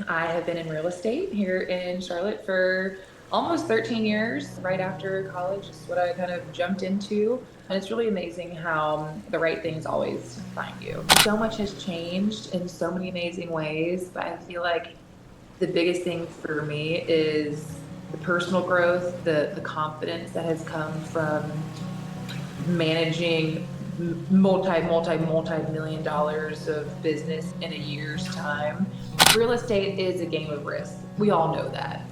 I have been in real estate here in Charlotte for almost 13 years. Right after college is what I kind of jumped into. And it's really amazing how the right things always find you. So much has changed in so many amazing ways, but I feel like the biggest thing for me is the personal growth, the confidence that has come from managing multi-million dollars of business in a year's time. Real estate is a game of risk. We all know that.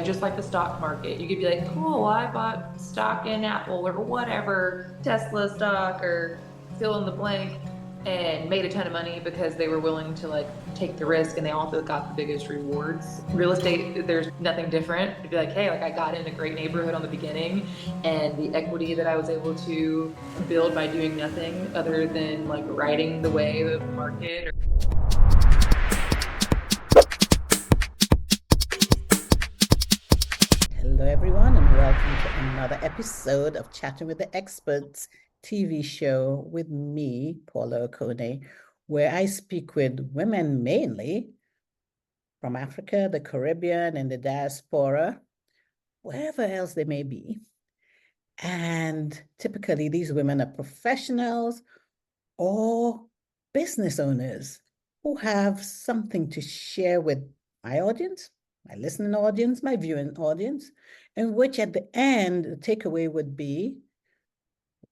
Just like the stock market, you could be like, cool, I bought stock in Apple or whatever, Tesla stock or fill in the blank, and made a ton of money because they were willing to like take the risk, and they also got the biggest rewards. Real estate, there's nothing different. It'd be like, hey, like I got in a great neighborhood on the beginning, and the equity that I was able to build by doing nothing other than like riding the wave of the market. Hello, everyone, and welcome to another episode of Chatting with the Experts TV show with me, Paula Okone, where I speak with women mainly from Africa, the Caribbean, and the diaspora, wherever else they may be. And typically, these women are professionals or business owners who have something to share with my audience, my listening audience, my viewing audience, in which at the end, the takeaway would be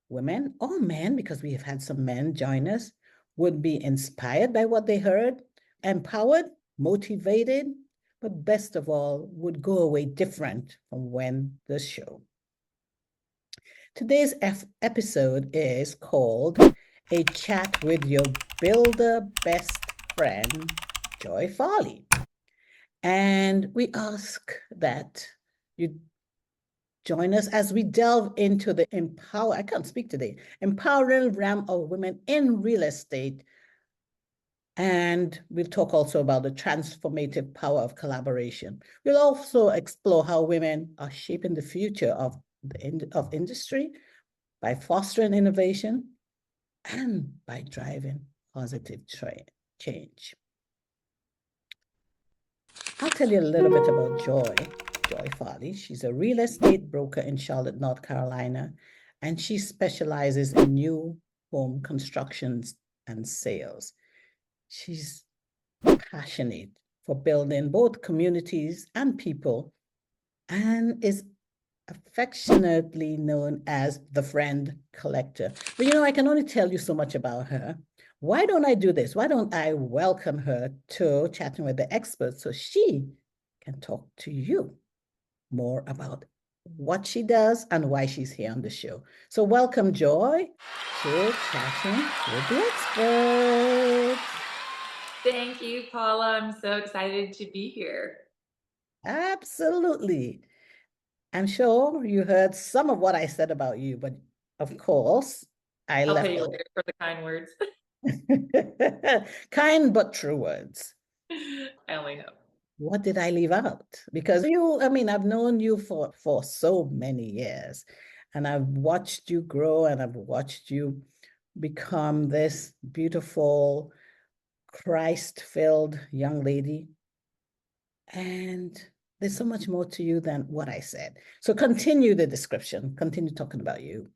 women or men, because we have had some men join us, would be inspired by what they heard, empowered, motivated, but best of all, would go away different from when the show. Today's episode is called A Chat with Your Builder Best Friend, Joy Farley. And we ask that you join us as we delve into the empowering realm of women in real estate. And we'll talk also about the transformative power of collaboration. We'll also explore how women are shaping the future of industry by fostering innovation and by driving positive change. I'll tell you a little bit about Joy Farley. She's a real estate broker in Charlotte, North Carolina, and she specializes in new home constructions and sales. She's passionate for building both communities and people, and is affectionately known as the friend collector. But I can only tell you so much about her. Why don't I do this? Why don't I welcome her to Chatting with the Experts so she can talk to you more about what she does and why she's here on the show. So welcome, Joy, to Chatting with the Experts. Thank you, Paula. I'm so excited to be here. Absolutely. I'm sure you heard some of what I said about you, but of course, I'll pay you later for the kind words. Kind but true words. I only hope. What did I leave out? Because I've known you for so many years, and I've watched you grow, and I've watched you become this beautiful, Christ-filled young lady. And there's so much more to you than what I said. So continue the description. Continue talking about you.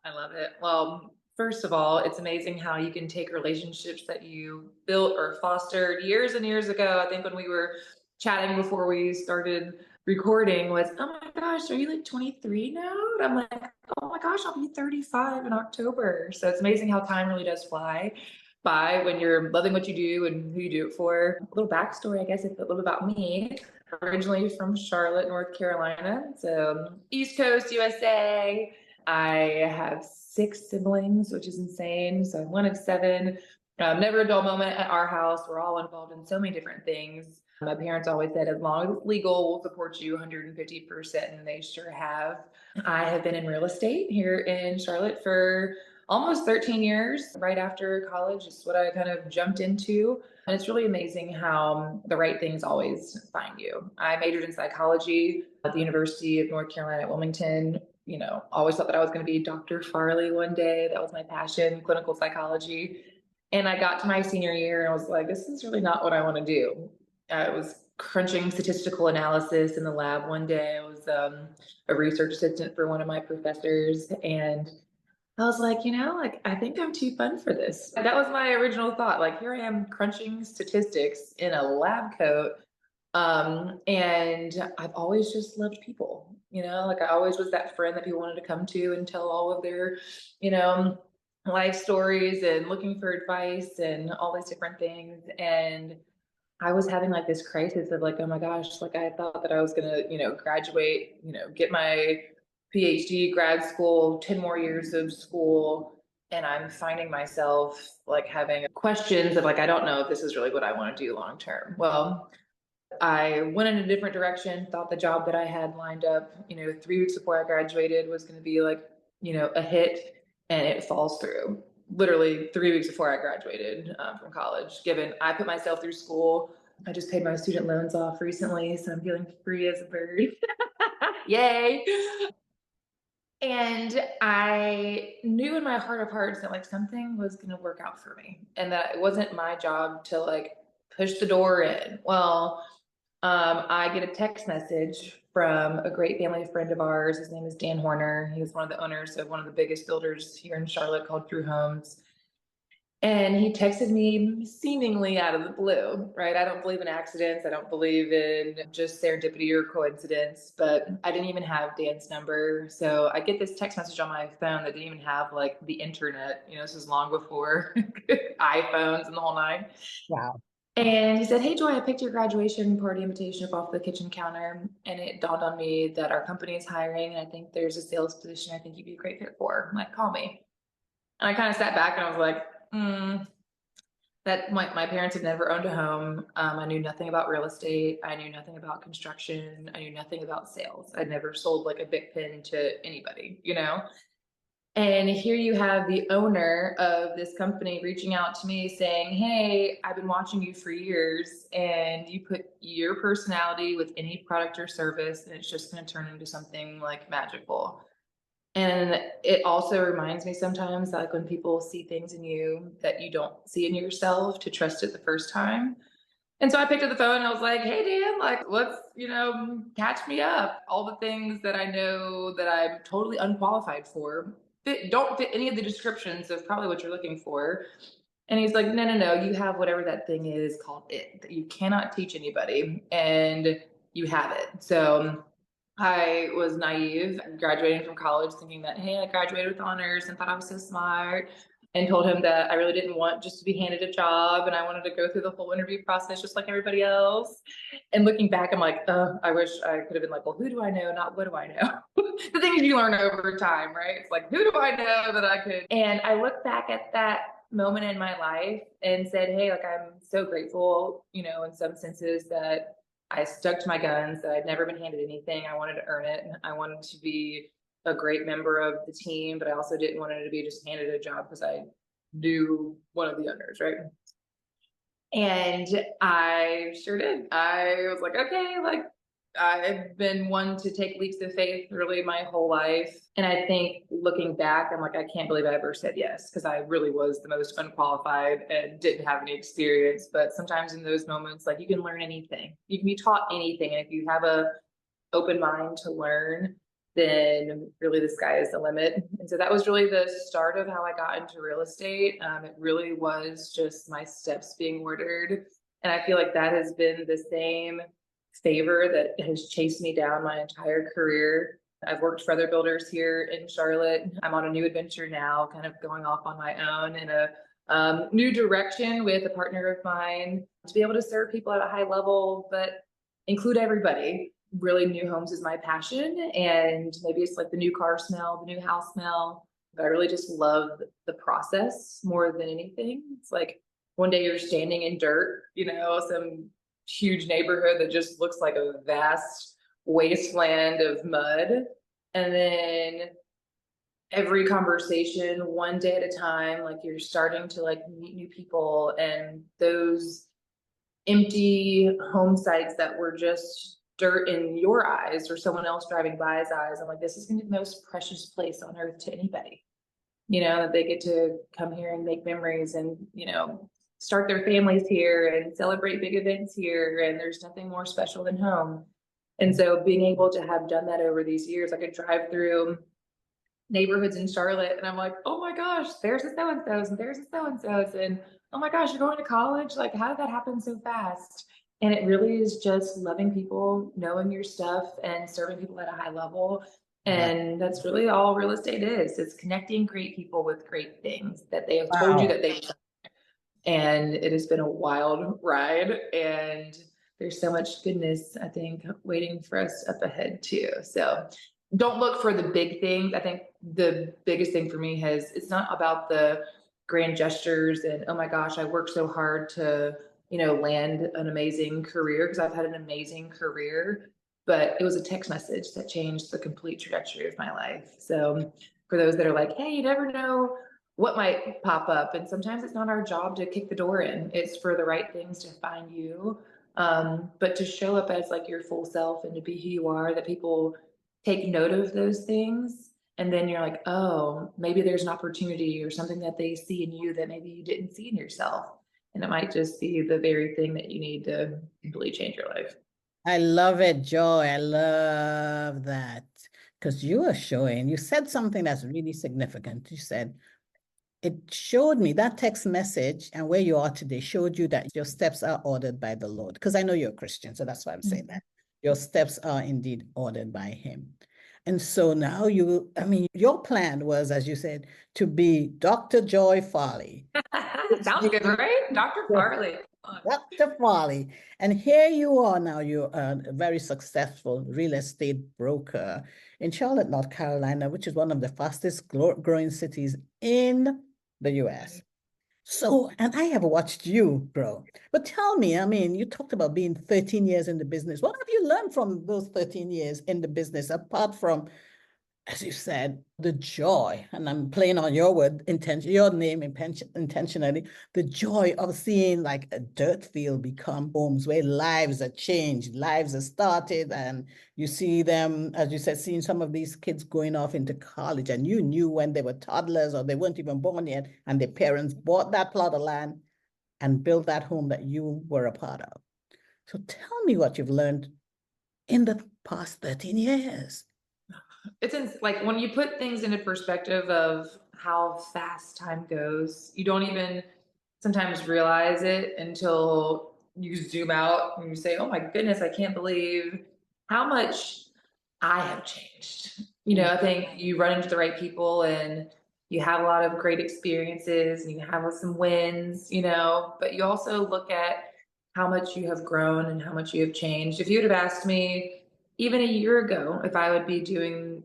I love it. Well, first of all, it's amazing how you can take relationships that you built or fostered years and years ago. I think when we were chatting before we started recording was, oh my gosh, are you like 23 now? And I'm like, oh my gosh, I'll be 35 in October. So it's amazing how time really does fly by when you're loving what you do and who you do it for. A little backstory, I guess, a little about me. Originally from Charlotte, North Carolina, so East Coast, USA. I have 6 siblings, which is insane. So I'm one of 7. Never a dull moment at our house. We're all involved in so many different things. My parents always said, as long as it's legal, we'll support you 150%, and they sure have. I have been in real estate here in Charlotte for almost 13 years. Right after college is what I kind of jumped into. And it's really amazing how the right things always find you. I majored in psychology at the University of North Carolina at Wilmington. Always thought that I was going to be Dr. Farley one day. That was my passion, clinical psychology. And I got to my senior year and I was like, this is really not what I want to do. I was crunching statistical analysis in the lab one day. I was a research assistant for one of my professors, and I was like, like I think I'm too fun for this. That was my original thought. Like, here I am crunching statistics in a lab coat. And I've always just loved people, like I always was that friend that people wanted to come to and tell all of their, you know, life stories and looking for advice and all these different things. And I was having like this crisis of like, oh my gosh, like I thought that I was gonna, graduate, get my PhD, grad school, 10 more years of school. And I'm finding myself like having questions of like, I don't know if this is really what I want to do long term. Well, I went in a different direction, thought the job that I had lined up, 3 weeks before I graduated was going to be like, a hit, and it falls through. Literally 3 weeks before I graduated from college, given I put myself through school. I just paid my student loans off recently, so I'm feeling free as a bird. Yay. And I knew in my heart of hearts that like something was going to work out for me and that it wasn't my job to like push the door in. Well, I get a text message from a great family friend of ours. His name is Dan Horner. He was one of the owners of one of the biggest builders here in Charlotte called Homes. And he texted me seemingly out of the blue, right? I don't believe in accidents. I don't believe in just serendipity or coincidence, but I didn't even have Dan's number. So I get this text message on my phone that didn't even have like the internet. This is long before iPhones and the whole nine. Wow. And he said, "Hey, Joy, I picked your graduation party invitation up off the kitchen counter. And it dawned on me that our company is hiring. And I think there's a sales position I think you'd be a great fit for. I'm like, call me." And I kind of sat back and I was like, that my parents had never owned a home. I knew nothing about real estate. I knew nothing about construction. I knew nothing about sales. I'd never sold like a big pin to anybody. And here you have the owner of this company reaching out to me saying, "Hey, I've been watching you for years and you put your personality with any product or service and it's just going to turn into something like magical." And it also reminds me sometimes that like when people see things in you that you don't see in yourself, to trust it the first time. And so I picked up the phone and I was like, "Hey, Dan, like, let's, catch me up. All the things that I know that I'm totally unqualified for don't fit any of the descriptions of probably what you're looking for." And he's like, "No, no, no. You have whatever that thing is called it that you cannot teach anybody. And you have it." So I was naive, graduating from college, thinking that, hey, I graduated with honors and thought I was so smart, and told him that I really didn't want just to be handed a job and I wanted to go through the whole interview process just like everybody else. And looking back, I'm like, oh, I wish I could have been like, well, who do I know? Not what do I know? The things you learn over time, right? It's like, who do I know that I could? And I look back at that moment in my life and said, hey, like, I'm so grateful, in some senses that I stuck to my guns, that I'd never been handed anything. I wanted to earn it. I wanted to be a great member of the team, but I also didn't want it to be just handed a job because I knew one of the owners, right? And I sure did. I was like, okay, like I've been one to take leaps of faith really my whole life. And I think looking back, I'm like, I can't believe I ever said yes, because I really was the most unqualified and didn't have any experience. But sometimes in those moments, like you can learn anything, you can be taught anything. And if you have a open mind to learn, then really the sky is the limit. And so that was really the start of how I got into real estate. It really was just my steps being ordered. And I feel like that has been the same favor that has chased me down my entire career. I've worked for other builders here in Charlotte. I'm on a new adventure now, kind of going off on my own in a new direction with a partner of mine to be able to serve people at a high level, but include everybody. Really, new homes is my passion, and maybe it's like the new car smell, the new house smell, but I really just love the process more than anything. It's like one day you're standing in dirt, some huge neighborhood that just looks like a vast wasteland of mud. And then every conversation, one day at a time, like you're starting to like meet new people, and those empty home sites that were just dirt in your eyes or someone else driving by's eyes. I'm like, this is gonna be the most precious place on earth to anybody. That they get to come here and make memories and, start their families here and celebrate big events here. And there's nothing more special than home. And so being able to have done that over these years, I could drive through neighborhoods in Charlotte and I'm like, oh my gosh, there's the so-and-sos and there's the so-and-sos. And oh my gosh, you're going to college? Like, how did that happen so fast? And it really is just loving people, knowing your stuff, and serving people at a high level. Wow. And that's really all real estate is. It's connecting great people with great things that they have told you Wow. that they, and it has been a wild ride. And there's so much goodness, I think, waiting for us up ahead too. So don't look for the big things. I think the biggest thing for me has, it's not about the grand gestures and, oh my gosh, I worked so hard to, land an amazing career, because I've had an amazing career, but it was a text message that changed the complete trajectory of my life. So for those that are like, hey, you never know what might pop up. And sometimes it's not our job to kick the door in. It's for the right things to find you. But to show up as like your full self and to be who you are, that people take note of those things. And then you're like, oh, maybe there's an opportunity or something that they see in you that maybe you didn't see in yourself. And it might just be the very thing that you need to completely change your life. I love it, Joy. I love that. Because you said something that's really significant. You said, it showed me that text message and where you are today showed you that your steps are ordered by the Lord. Because I know you're a Christian, so that's why I'm saying that. Your steps are indeed ordered by Him. And so now your plan was, as you said, to be Dr. Joy Farley. Sounds good, right? Dr. Farley. Dr. Farley. And here you are now, you're a very successful real estate broker in Charlotte, North Carolina, which is one of the fastest growing cities in the US. So, and I have watched you grow. But tell me, you talked about being 13 years in the business. What have you learned from those 13 years in the business, apart from, as you said, the joy, and I'm playing on your word, your name intentionally, the joy of seeing like a dirt field become homes where lives are changed, lives are started, and you see them, as you said, seeing some of these kids going off into college, and you knew when they were toddlers or they weren't even born yet, and their parents bought that plot of land and built that home that you were a part of. So tell me what you've learned in the past 13 years. Like when you put things into perspective of how fast time goes, you don't even sometimes realize it until you zoom out and you say, oh my goodness, I can't believe how much I have changed. I think you run into the right people and you have a lot of great experiences and you have some wins, but you also look at how much you have grown and how much you have changed. If you would have asked me even a year ago if I would be doing,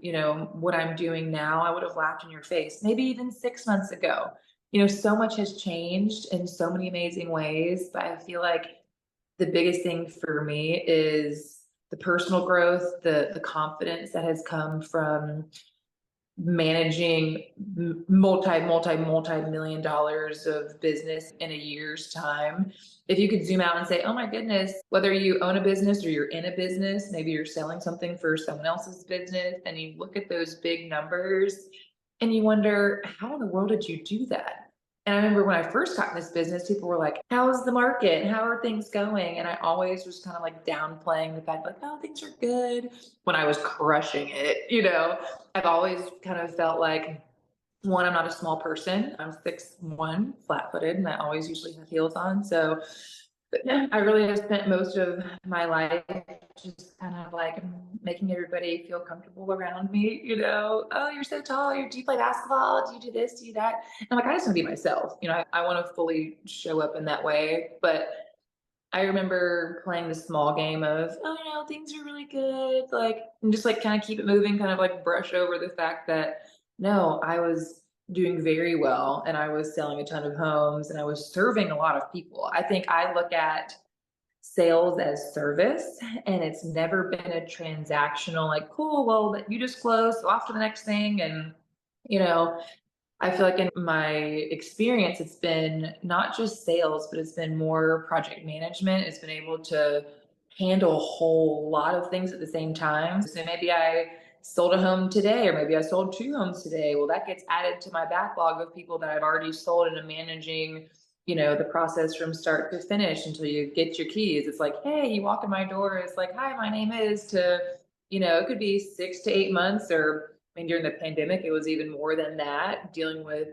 what I'm doing now, I would have laughed in your face. Maybe even 6 months ago. So much has changed in so many amazing ways, but I feel like the biggest thing for me is the personal growth, the confidence that has come from managing multi-million dollars of business in a year's time. If you could zoom out and say, oh my goodness, whether you own a business or you're in a business, maybe you're selling something for someone else's business, and you look at those big numbers and you wonder, how in the world did you do that? And I remember when I first got in this business, people were like, how's the market? How are things going? And I always was kind of like downplaying the fact, like, oh, things are good, when I was crushing it. I've always kind of felt like, one, I'm not a small person. I'm 6'1", flat-footed, and I always usually have heels on. So, but yeah, I really have spent most of my life just kind of like making everybody feel comfortable around me. Oh, you're so tall. Do you play basketball? Do you do this? Do you do that? And I'm like, I just want to be myself. I want to fully show up in that way. But I remember playing the small game of, oh, things are really good. Like, and just like kind of keep it moving, kind of like brush over the fact that no, I was doing very well and I was selling a ton of homes and I was serving a lot of people. I think I look at sales as service, and it's never been a transactional, like, cool, well, you just closed, so off to the next thing. And, you know, I feel like in my experience, it's been not just sales, but it's been more project management. It's been able to handle a whole lot of things at the same time. So maybe I sold a home today, or maybe I sold 2 homes today. Well, that gets added to my backlog of people that I've already sold, and I'm managing, the process from start to finish until you get your keys. It's like, hey, you walk in my door. It's like, hi, my name is to, it could be 6 to 8 months, or I mean, during the pandemic, it was even more than that, dealing with,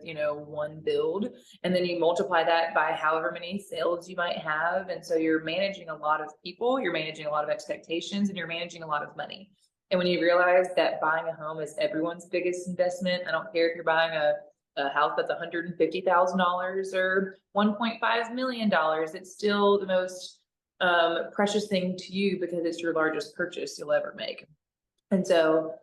one build. And then you multiply that by however many sales you might have. And so you're managing a lot of people, you're managing a lot of expectations, and you're managing a lot of money. And when you realize that buying a home is everyone's biggest investment, I don't care if you're buying a house that's $150,000 or $1.5 million, it's still the most precious thing to you because it's your largest purchase you'll ever make. And so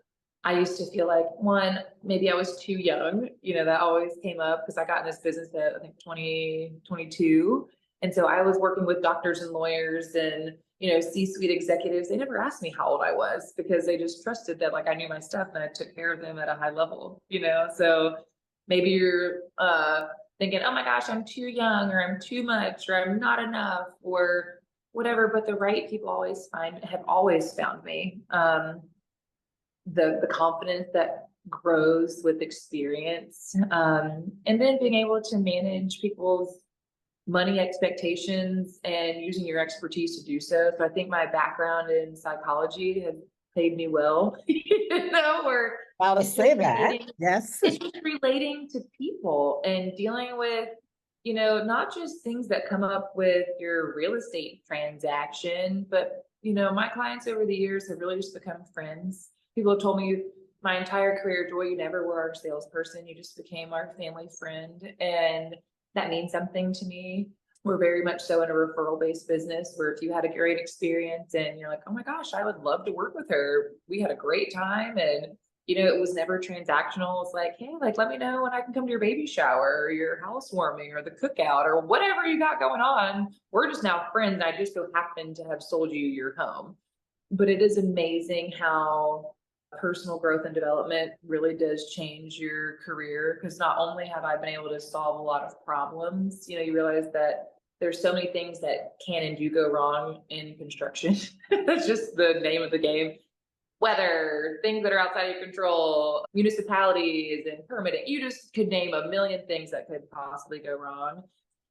I used to feel like, one, maybe I was too young. That always came up because I got in this business at, I think, 2022. And so I was working with doctors and lawyers and, C-suite executives. They never asked me how old I was because they just trusted that, like, I knew my stuff and I took care of them at a high level, So maybe you're thinking, oh my gosh, I'm too young, or I'm too much, or I'm not enough, or whatever. But the right people have always found me. The confidence that grows with experience, and then being able to manage people's money expectations and using your expertise to do so. So I think my background in psychology has paid me well, where I'll it's say just that. relating, Yes. it's just relating to people and dealing with, not just things that come up with your real estate transaction, but, my clients over the years have really just become friends. People have told me my entire career, Joy, you never were our salesperson. You just became our family friend. And that means something to me. We're very much so in a referral-based business where if you had a great experience and you're like, oh my gosh, I would love to work with her. We had a great time. And, it was never transactional. It's like, hey, like, let me know when I can come to your baby shower or your housewarming or the cookout or whatever you got going on. We're just now friends. I just so happen to have sold you your home. But it is amazing how personal growth and development really does change your career, because not only have I been able to solve a lot of problems, you realize that there's so many things that can and do go wrong in construction. That's just the name of the game. Weather, things that are outside of your control, municipalities and permitting. You just could name a million things that could possibly go wrong,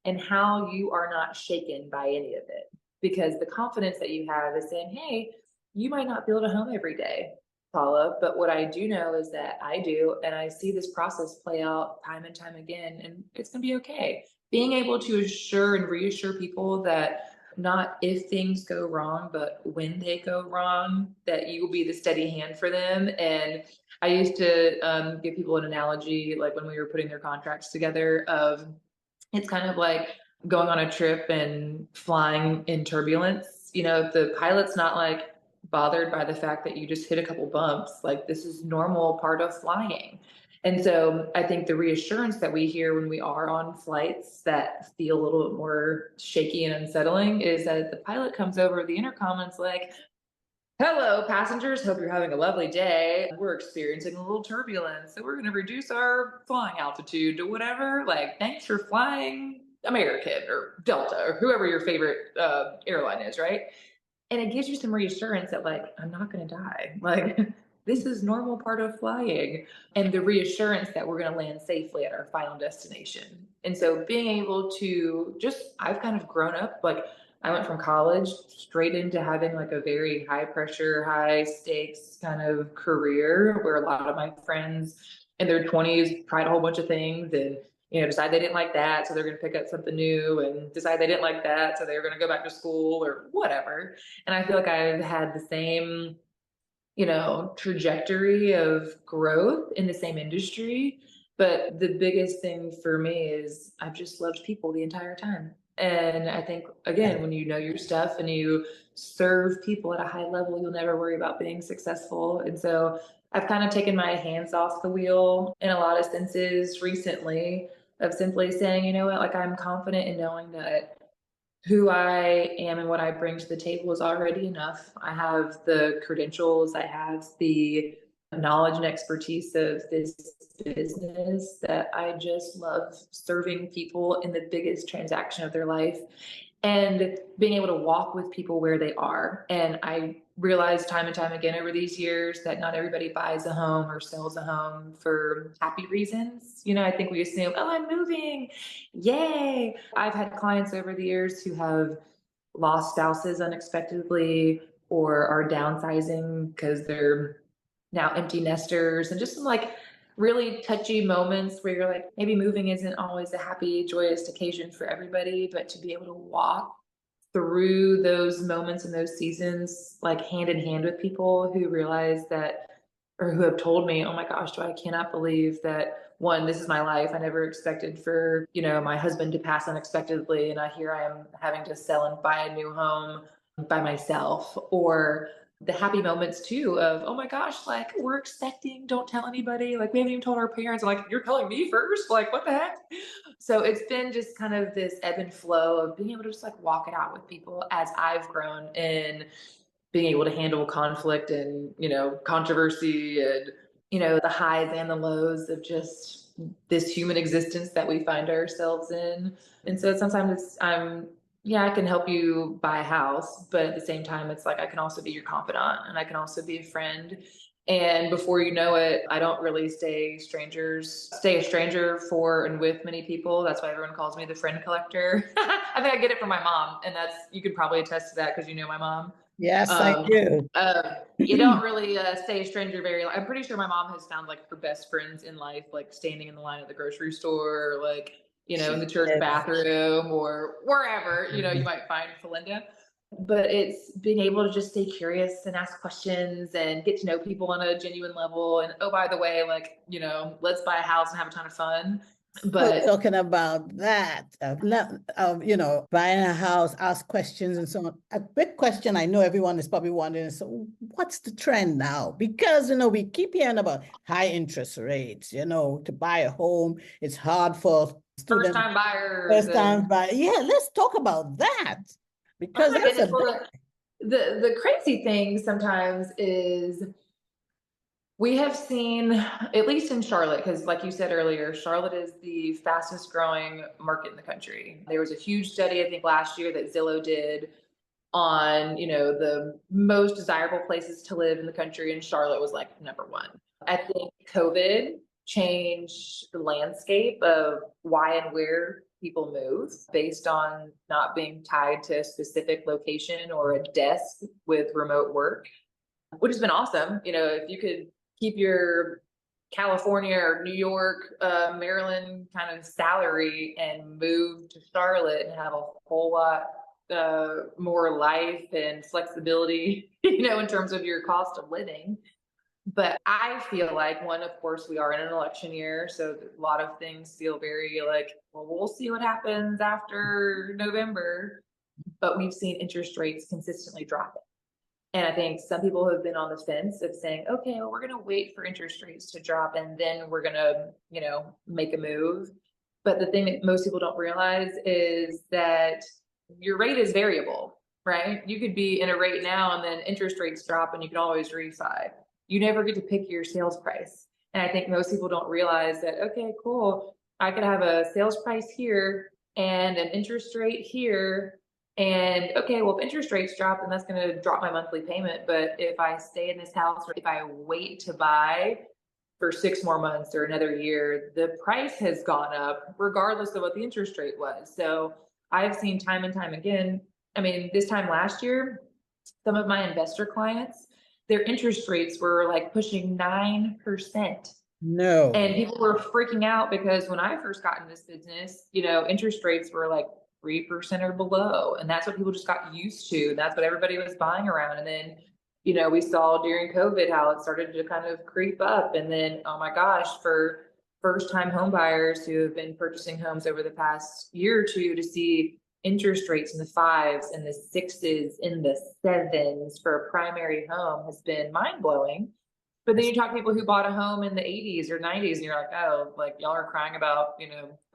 and how you are not shaken by any of it. Because the confidence that you have is saying, hey, you might not build a home every day, Paula, but what I do know is that I do, and I see this process play out time and time again, and it's going to be okay. Being able to assure and reassure people that not if things go wrong, but when they go wrong, that you will be the steady hand for them. And I used to give people an analogy, like when we were putting their contracts together, of it's kind of like going on a trip and flying in turbulence. If the pilot's not like bothered by the fact that you just hit a couple bumps, like, this is normal part of flying. And so I think the reassurance that we hear when we are on flights that feel a little bit more shaky and unsettling is that the pilot comes over the intercom and it's like, hello, passengers. Hope you're having a lovely day. We're experiencing a little turbulence, so we're going to reduce our flying altitude to whatever. Like, thanks for flying American or Delta or whoever your favorite airline is, right? And it gives you some reassurance that, like, I'm not going to die. Like, this is normal part of flying, and the reassurance that we're going to land safely at our final destination. And so being able to I've kind of grown up, like, I went from college straight into having like a very high pressure, high stakes kind of career where a lot of my friends in their 20s tried a whole bunch of things and, decide they didn't like that, so they're going to pick up something new, and decide they didn't like that, so they're going to go back to school or whatever. And I feel like I've had the same, trajectory of growth in the same industry. But the biggest thing for me is I've just loved people the entire time. And I think, again, when you know your stuff and you serve people at a high level, you'll never worry about being successful. And so I've kind of taken my hands off the wheel in a lot of senses recently, of simply saying, you know what, like, I'm confident in knowing that who I am and what I bring to the table is already enough. I have the credentials, I have the knowledge and expertise of this business, that I just love serving people in the biggest transaction of their life. and being able to walk with people where they are. And I realized time and time again over these years that not everybody buys a home or sells a home for happy reasons. I think we assume, oh, I'm moving. Yay. I've had clients over the years who have lost spouses unexpectedly or are downsizing because they're now empty nesters, and just some like really touchy moments where you're like, maybe moving isn't always a happy, joyous occasion for everybody, but to be able to walk through those moments and those seasons, like hand in hand with people who realize that, or who have told me, oh my gosh, I cannot believe that one, this is my life. I never expected for, my husband to pass unexpectedly. And here I am having to sell and buy a new home by myself. Or the happy moments too of, oh my gosh, like we're expecting, don't tell anybody. Like we haven't even told our parents. I'm like, you're telling me first? Like, what the heck? So it's been just kind of this ebb and flow of being able to just like walk it out with people as I've grown in being able to handle conflict and, controversy and, the highs and the lows of just this human existence that we find ourselves in. And so sometimes yeah, I can help you buy a house, but at the same time, it's like I can also be your confidant and I can also be a friend. And before you know it, I don't really stay a stranger for and with many people. That's why everyone calls me the friend collector. I think I get it from my mom, and you could probably attest to that because you know my mom. Yes, I Um, do. you don't really stay a stranger very long. I'm pretty sure my mom has found like her best friends in life, like standing in the line at the grocery store, or like, in the church Yes. bathroom or wherever, you might find Felinda. But it's being able to just stay curious and ask questions and get to know people on a genuine level. And oh, by the way, like, let's buy a house and have a ton of fun. So But talking about that, buying a house, ask questions and so on. A big question I know everyone is probably wondering is, so what's the trend now? Because, we keep hearing about high interest rates, to buy a home, it's hard for first students, time buyers first time and buy. Yeah, let's talk about that oh because my that's goodness. a Well, the crazy thing sometimes is we have seen, at least in Charlotte, because like you said earlier, Charlotte is the fastest growing market in the country. There was a huge study, I think, last year that Zillow did on, the most desirable places to live in the country, and Charlotte was like number one. I think COVID changed the landscape of why and where people move based on not being tied to a specific location or a desk with remote work, which has been awesome. If you could keep your California or New York, Maryland kind of salary and move to Charlotte and have a whole lot more life and flexibility, in terms of your cost of living. But I feel like, one, of course, we are in an election year, so a lot of things feel very like, well, we'll see what happens after November. But we've seen interest rates consistently dropping. And I think some people have been on the fence of saying, okay, well, we're going to wait for interest rates to drop and then we're going to, make a move. But the thing that most people don't realize is that your rate is variable, right? You could be in a rate now and then interest rates drop and you can always refi. You never get to pick your sales price. And I think most people don't realize that, okay, cool, I could have a sales price here and an interest rate here. And okay, well, if interest rates drop, then that's going to drop my monthly payment. But if I stay in this house, or if I wait to buy for 6 more months or another year, the price has gone up regardless of what the interest rate was. So I've seen time and time again. I mean, this time last year, some of my investor clients, their interest rates were like pushing 9%. no. And people were freaking out because when I first got in this business, interest rates were like 3% or below. And that's what people just got used to. And that's what everybody was buying around. And then, we saw during COVID how it started to kind of creep up. And then, oh my gosh, for first time home buyers who have been purchasing homes over the past year or two, to see interest rates in the fives and the sixes in the sevens for a primary home has been mind blowing. But then you talk to people who bought a home in the 80s or 90s, and you're like, oh, like y'all are crying about,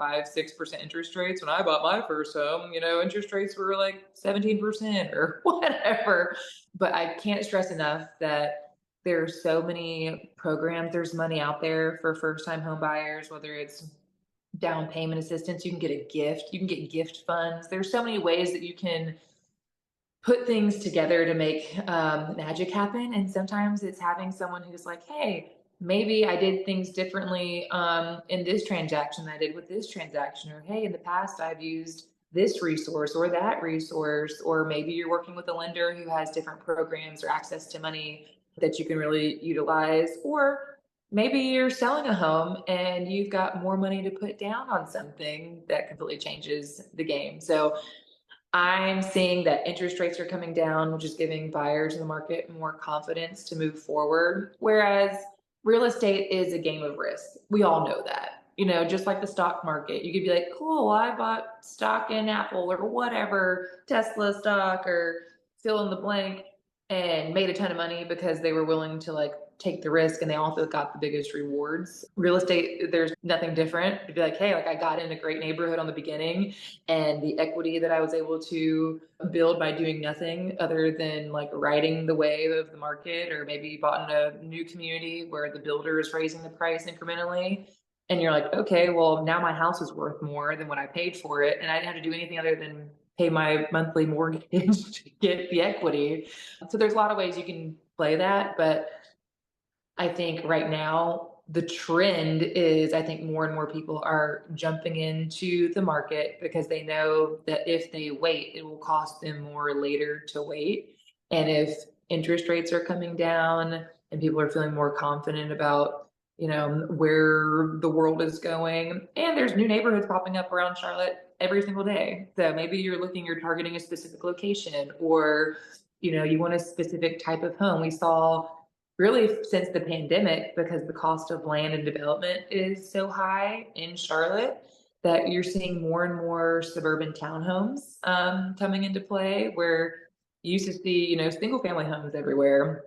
5-6% interest rates. When I bought my first home, interest rates were like 17% or whatever. But I can't stress enough that there are so many programs, there's money out there for first time home buyers, whether it's down payment assistance. You can get a gift. You can get gift funds. There's so many ways that you can put things together to make magic happen. And sometimes it's having someone who's like, hey, maybe I did things differently in this transaction than I did with this transaction. Or, hey, in the past, I've used this resource or that resource. Or maybe you're working with a lender who has different programs or access to money that you can really utilize. Or maybe you're selling a home and you've got more money to put down on something that completely changes the game. So I'm seeing that interest rates are coming down, which is giving buyers in the market more confidence to move forward. Whereas real estate is a game of risk. We all know that. Just like the stock market, you could be like, cool, I bought stock in Apple or whatever, Tesla stock or fill in the blank, and made a ton of money because they were willing to like take the risk, and they also got the biggest rewards. Real estate, there's nothing different. It'd be like, hey, like I got in a great neighborhood on the beginning, and the equity that I was able to build by doing nothing other than like riding the wave of the market, or maybe bought in a new community where the builder is raising the price incrementally. And you're like, okay, well, now my house is worth more than what I paid for it. And I didn't have to do anything other than pay my monthly mortgage to get the equity. So there's a lot of ways you can play that. But I think right now the trend is, I think more and more people are jumping into the market because they know that if they wait, it will cost them more later to wait. And if interest rates are coming down and people are feeling more confident about, where the world is going, and there's new neighborhoods popping up around Charlotte every single day. So maybe you're targeting a specific location, or, you want a specific type of home. We saw really since the pandemic, because the cost of land and development is so high in Charlotte, that you're seeing more and more suburban townhomes coming into play, where you used to see, single family homes everywhere,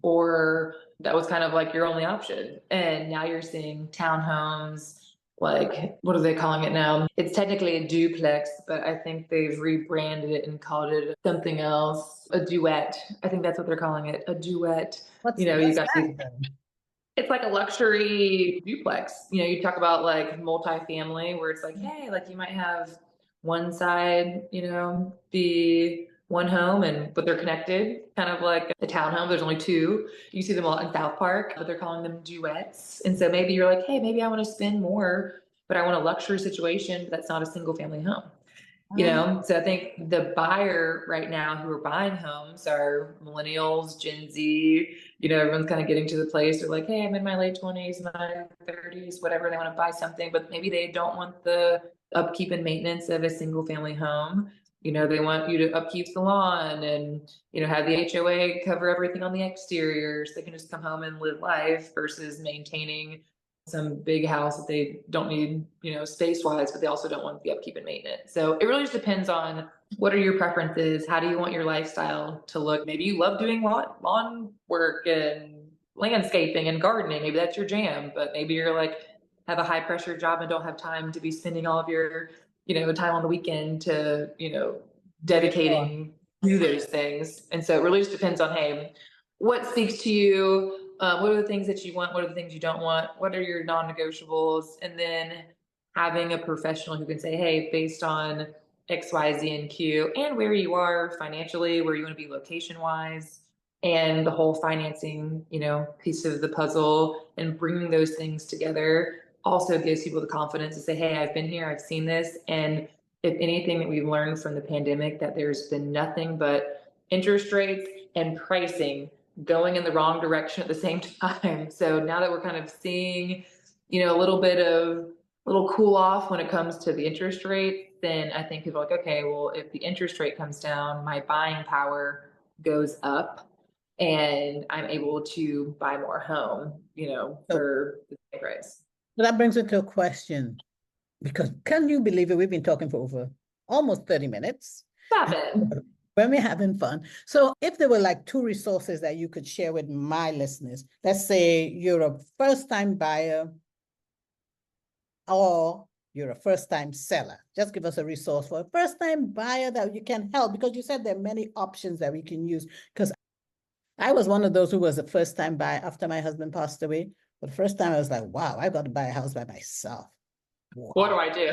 or that was kind of like your only option. And now you're seeing townhomes, like, what are they calling it now? It's technically a duplex, but I think they've rebranded it and called it something else, a duet. I think that's what they're calling it, a duet. You What's got that these, then? it's like a luxury duplex. You talk about like multifamily, where it's like, hey, like you might have one side, be one home, but they're connected, kind of like a townhome. There's only two. You see them a lot in South Park, but they're calling them duets. And so maybe you're like, hey, maybe I want to spend more, but I want a luxury situation, but that's not a single family home. So I think the buyer right now who are buying homes are millennials, Gen Z. Everyone's kind of getting to the place where like, hey, I'm in my late 20s, my 30s, whatever. They want to buy something, but maybe they don't want the upkeep and maintenance of a single family home. They want you to upkeep the lawn and, have the HOA cover everything on the exterior, so they can just come home and live life, versus maintaining some big house that they don't need, space wise, but they also don't want the upkeep and maintenance. So it really just depends on what are your preferences? How do you want your lifestyle to look? Maybe you love doing lawn work and landscaping and gardening. Maybe that's your jam, but maybe you're like, have a high pressure job and don't have time to be spending all of your, time on the weekend to, Sure. dedicating to those things. And so it really just depends on, hey, what speaks to you? What are the things that you want? What are the things you don't want? What are your non-negotiables? And then having a professional who can say, hey, based on X, Y, Z, and Q, and where you are financially, where you want to be location wise, and the whole financing, piece of the puzzle, and bringing those things together also gives people the confidence to say, hey, I've been here, I've seen this. And if anything that we've learned from the pandemic, that there's been nothing but interest rates and pricing going in the wrong direction at the same time. So now that we're kind of seeing, a little cool off when it comes to the interest rate, then I think people are like, okay, well, if the interest rate comes down, my buying power goes up, and I'm able to buy more home, So, for the same price. so that brings me to a question, because can you believe it? We've been talking for over almost 30 minutes. Stop it. When we're having fun. So if there were like two resources that you could share with my listeners, let's say you're a first-time buyer or you're a first-time seller. Just give us a resource for a first-time buyer that you can help, because you said there are many options that we can use. Because I was one of those who was a first-time buyer after my husband passed away. For the first time, I was like, wow, I've got to buy a house by myself. What do Wow. I do?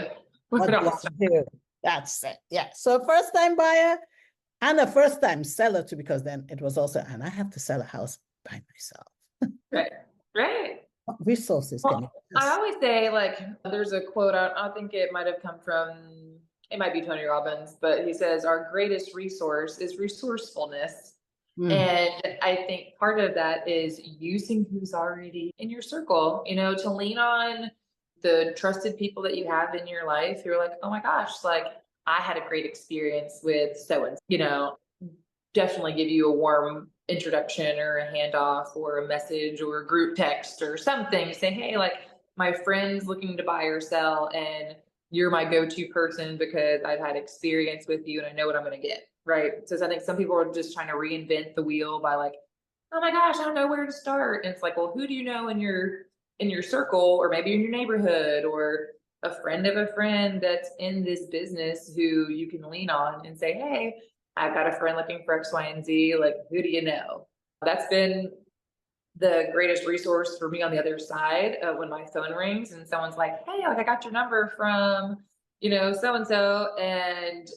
Where What do do I I start? do? That's it. Yeah. So first time buyer and a first time seller too, because then it was also, and I have to sell a house by myself. Right. Right. What resources can you Well, I just? always say, like, there's a quote, I think it might have come from, it might be Tony Robbins, but he says, our greatest resource is resourcefulness. Mm, And I think part of that is using who's already in your circle, to lean on the trusted people that you have in your life. You're like, oh my gosh, like I had a great experience with so and, definitely give you a warm introduction or a handoff or a message or a group text or something. Say, hey, like my friend's looking to buy or sell, and you're my go-to person because I've had experience with you and I know what I'm going to get. Right. So I think some people are just trying to reinvent the wheel by like, oh my gosh, I don't know where to start. And it's like, well, who do you know in your circle, or maybe in your neighborhood, or a friend of a friend that's in this business who you can lean on and say, hey, I've got a friend looking for X, Y, and Z. Like, who do you know? That's been the greatest resource for me on the other side of when my phone rings and someone's like, hey, like I got your number from, so and so. And,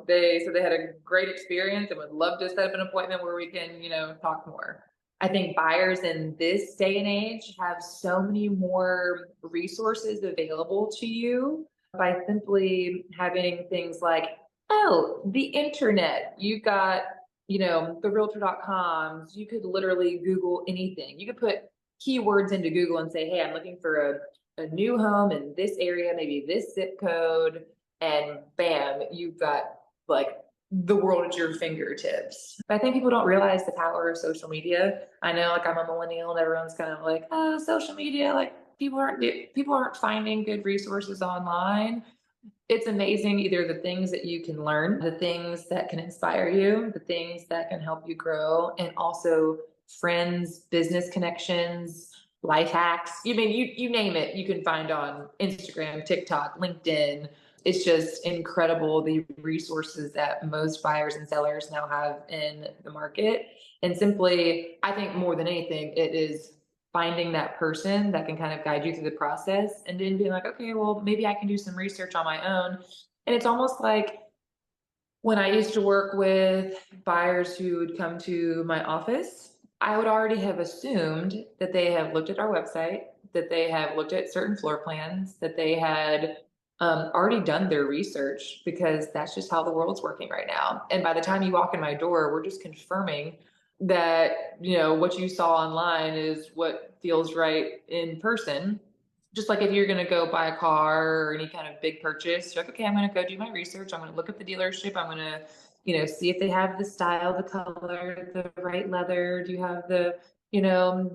they said they had a great experience and would love to set up an appointment where we can, talk more. I think buyers in this day and age have so many more resources available to you by simply having things like, oh, the internet. You've got, the realtor.coms. You could literally Google anything. You could put keywords into Google and say, hey, I'm looking for a new home in this area, maybe this zip code. And bam, you've got like the world at your fingertips. But I think people don't realize the power of social media. I know, like, I'm a millennial and everyone's kind of like, oh, social media, like people aren't finding good resources online. It's amazing, either the things that you can learn, the things that can inspire you, the things that can help you grow, and also friends, business connections, life hacks. You name it, you can find on Instagram, TikTok, LinkedIn. It's just incredible the resources that most buyers and sellers now have in the market. And simply, I think more than anything, it is finding that person that can kind of guide you through the process, and then being like, okay, well, maybe I can do some research on my own. And it's almost like when I used to work with buyers who would come to my office, I would already have assumed that they have looked at our website, that they have looked at certain floor plans, that they had already done their research, because that's just how the world's working right now. And by the time you walk in my door, we're just confirming that, what you saw online is what feels right in person. Just like if you're going to go buy a car or any kind of big purchase, you're like, okay, I'm going to go do my research. I'm going to look at the dealership. I'm going to, see if they have the style, the color, the right leather. Do you have the,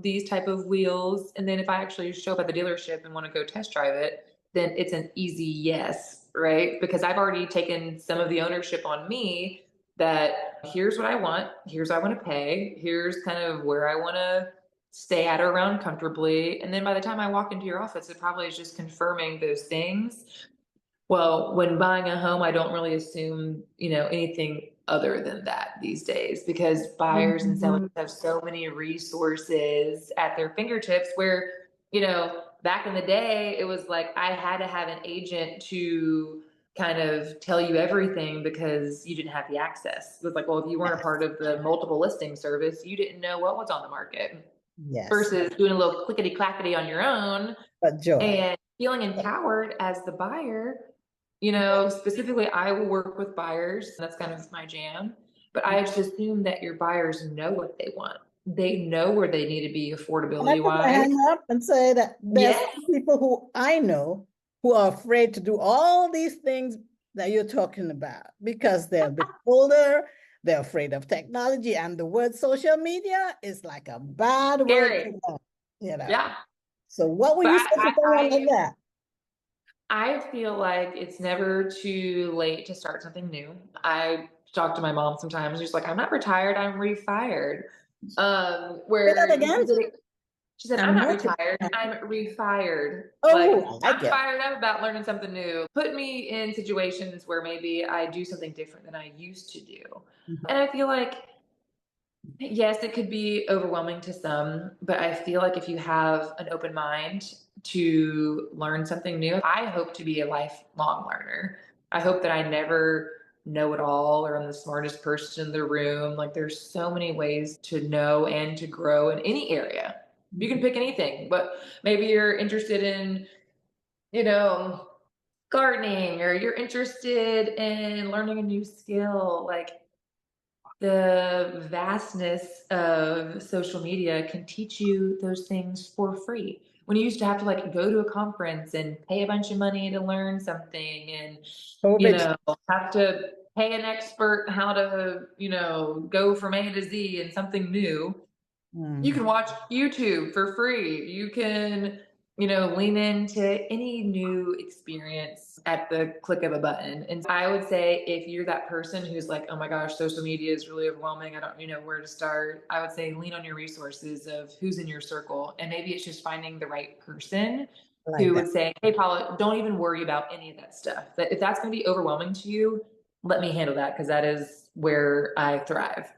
these type of wheels? And then if I actually show up at the dealership and want to go test drive it, then it's an easy yes, right? Because I've already taken some of the ownership on me, that here's what I want, here's what I want to pay, here's kind of where I want to stay at or around comfortably. And then by the time I walk into your office, it probably is just confirming those things. Well, when buying a home, I don't really assume, anything other than that these days, because buyers and sellers mhm. have so many resources at their fingertips where, back in the day, it was like I had to have an agent to kind of tell you everything because you didn't have the access. It was like, well, if you weren't a part of the multiple listing service, you didn't know what was on the market, Yes. versus doing a little clickety clackety on your own But Joy, and feeling empowered as the buyer. Specifically, I will work with buyers. That's kind of my jam. But I just assume that your buyers know what they want. They know where they need to be can I affordability put my wise. hand up and say that there's Yes, some people who I know who are afraid to do all these things that you're talking about because they're a bit older, they're afraid of technology, and the word social media is like a bad word scary. to them. Yeah. So what would But you say to someone like that? I feel like it's never too late to start something new. I talk to my mom sometimes. She's like, I'm not retired, I'm refired. Say that Where again. she said, I'm I'm not not. retired, I'm refired. Like, Oh, I like I'm it. fired up about learning something new. Put me in situations where maybe I do something different than I used to do. Mhm. And I feel like, yes, it could be overwhelming to some, but I feel like if you have an open mind, to learn something new. I hope to be a lifelong learner. I hope that I never know it all or I'm the smartest person in the room. Like there's so many ways to know and to grow in any area. You can pick anything, but maybe you're interested in, you know, gardening or you're interested in learning a new skill. Like the vastness of social media can teach you those things for free. When you used to have to like go to a conference and pay a bunch of money to learn something and, you COVID. know, have to pay an expert how to, go from A to Z and something new, you Mm. can watch YouTube for free. You can, lean into any new experience at the click of a button. And I would say if you're that person who's like, oh my gosh, social media is really overwhelming, I don't know where to start, I would say lean on your resources of who's in your circle. And maybe it's just finding the right person I like who that. would say, hey, Paula, don't even worry about any of that stuff. That if that's going to be overwhelming to you, let me handle that because that is where I thrive.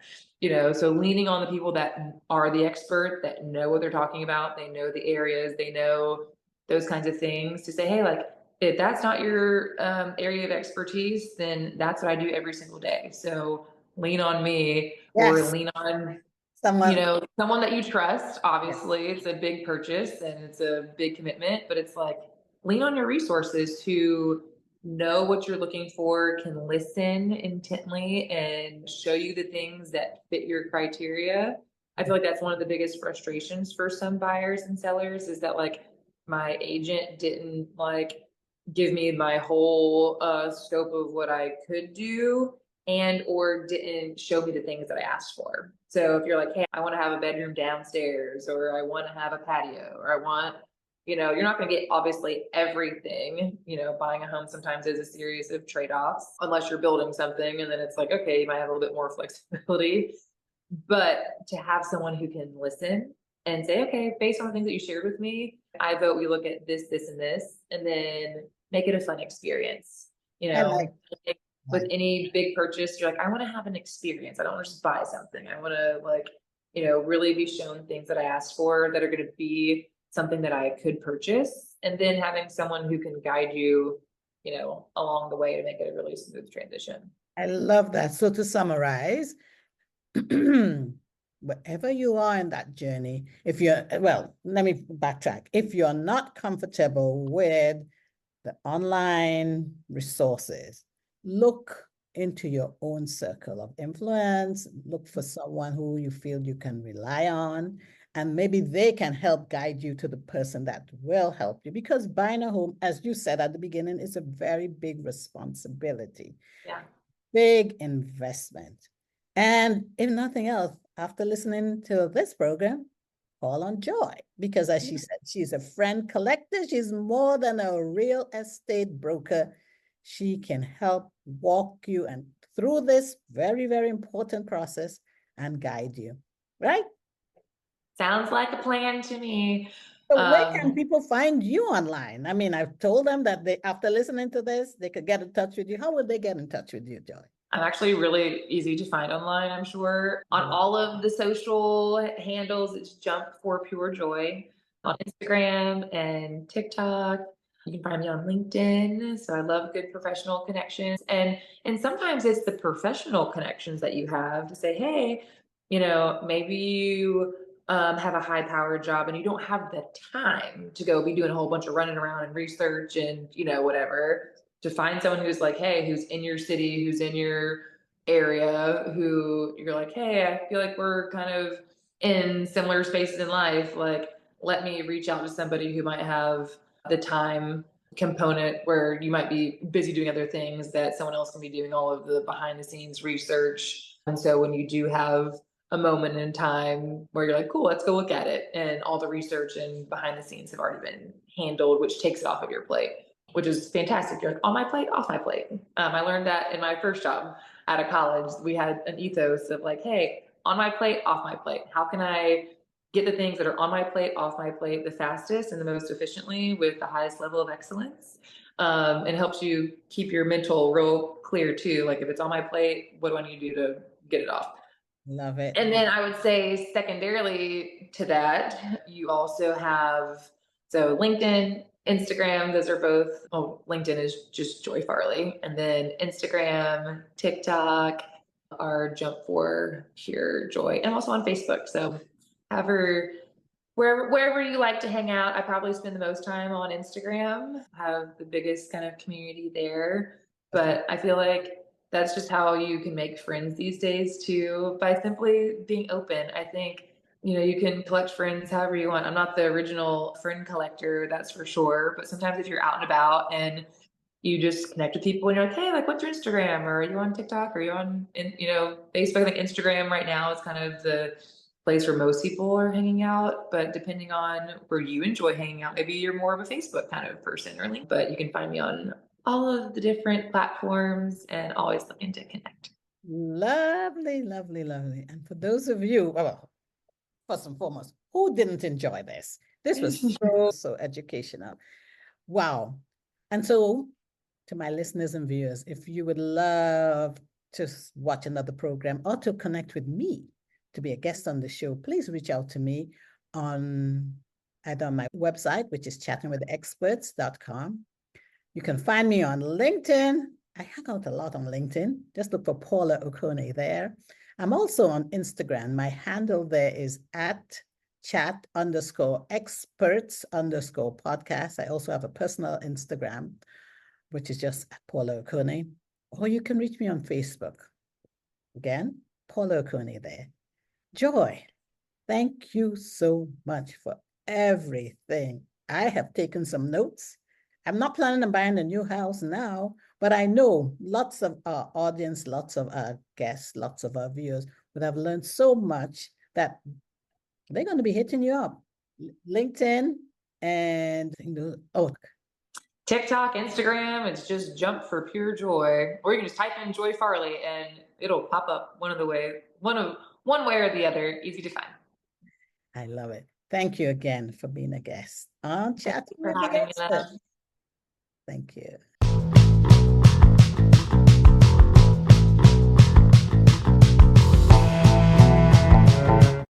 So leaning on the people that are the expert, that know what they're talking about, they know the areas, they know those kinds of things to say, hey, like, if that's not your area of expertise, then that's what I do every single day. So lean on me or Yes, lean on, someone. someone that you trust. Yes. Obviously, it's a big purchase and it's a big commitment, but it's like lean on your resources who know what you're looking for, can listen intently and show you the things that fit your criteria. I feel like that's one of the biggest frustrations for some buyers and sellers is that like my agent didn't like give me my whole scope of what I could do and or didn't show me the things that I asked for. So if you're like, hey, I want to have a bedroom downstairs or I want to have a patio or I want, you're not going to get obviously everything. Buying a home sometimes is a series of trade-offs unless you're building something and then it's like, okay, you might have a little bit more flexibility. But to have someone who can listen and say, okay, based on the things that you shared with me, I vote we look at this, this, and this, and then make it a fun experience. You I like know, with that. any big purchase, you're like, I want to have an experience. I don't want to just buy something. I want to like, really be shown things that I asked for that are going to be something that I could purchase. And then having someone who can guide you, along the way to make it a really smooth transition. I love that. So to summarize, wherever you are in that journey, if you're, well, let me backtrack. If you're not comfortable with the online resources, look into your own circle of influence, look for someone who you feel you can rely on, and maybe they can help guide you to the person that will help you. Because buying a home, as you said at the beginning, is a very big responsibility. Yeah. Big investment. And if nothing else, after listening to this program, call on Joy, because as she said, she's a friend collector. She's more than a real estate broker. She can help walk you and through this very, very important process and guide you, right? Sounds like a plan to me. So where can people find you online? I mean, I've told them that they, after listening to this, they could get in touch with you. How would they get in touch with you, Joy? I'm actually really easy to find online, I'm sure. On all of the social handles, it's Jump for Pure Joy on Instagram and TikTok. You can find me on LinkedIn. So I love good professional connections. And sometimes it's the professional connections that you have to say, hey, maybe you have a high powered job and you don't have the time to go be doing a whole bunch of running around and research and whatever, to find someone who's like, hey, who's in your city, who's in your area, who you're like, hey, I feel like we're kind of in similar spaces in life. Like, let me reach out to somebody who might have the time component where you might be busy doing other things that someone else can be doing all of the behind the scenes research. And so when you do have a moment in time where you're like, cool, let's go look at it, and all the research and behind the scenes have already been handled, which takes it off of your plate, which is fantastic. You're like, on my plate, off my plate. I learned that in my first job out of college. We had an ethos of like, hey, on my plate, off my plate. How can I get the things that are on my plate, off my plate the fastest and the most efficiently with the highest level of excellence? And helps you keep your mental real clear too. Like if it's on my plate, what do I need to do to get it off? Love it. And then I would say secondarily to that, you also have So LinkedIn, Instagram, those are both, oh, LinkedIn is just Joy Farley. And then Instagram, TikTok are Jump for Pure Joy. And I'm also on Facebook. So however, wherever you like to hang out, I probably spend the most time on Instagram, have the biggest kind of community there. But I feel like that's just how you can make friends these days too, by simply being open. I think, you can collect friends however you want. I'm not the original friend collector, that's for sure. But sometimes if you're out and about and you just connect with people and you're like, hey, like, what's your Instagram? Or are you on TikTok? Or are you on, Facebook? I think Instagram right now is kind of the place where most people are hanging out. But depending on where you enjoy hanging out, maybe you're more of a Facebook kind of person or link. But you can find me on all of the different platforms and always looking to connect. Lovely, lovely, lovely. And for those of you, well, first and foremost, who didn't enjoy this? This was so educational. Wow. And so, to my listeners and viewers, if you would love to watch another program or to connect with me to be a guest on the show, please reach out to me on either on my website, which is chattingwithexperts.com. You can find me on LinkedIn. I hang out a lot on LinkedIn. Just look for Paula Okone there. I'm also on Instagram. My handle there is at chat_experts_podcast. I also have a personal Instagram, which is just at Paula Okone. Or you can reach me on Facebook. Again, Paula Okone there. Joy, thank you so much for everything. I have taken some notes. I'm not planning on buying a new house now, but I know lots of our audience, lots of our guests, lots of our viewers would have learned so much that they're going to be hitting you up. LinkedIn and, TikTok, Instagram, it's just Jump for Pure Joy. Or you can just type in Joy Farley and it'll pop up one way or the other, easy to find. I love it. Thank you again for being a guest on Thank Chatting you for with the having me, Experts. love. Thank you.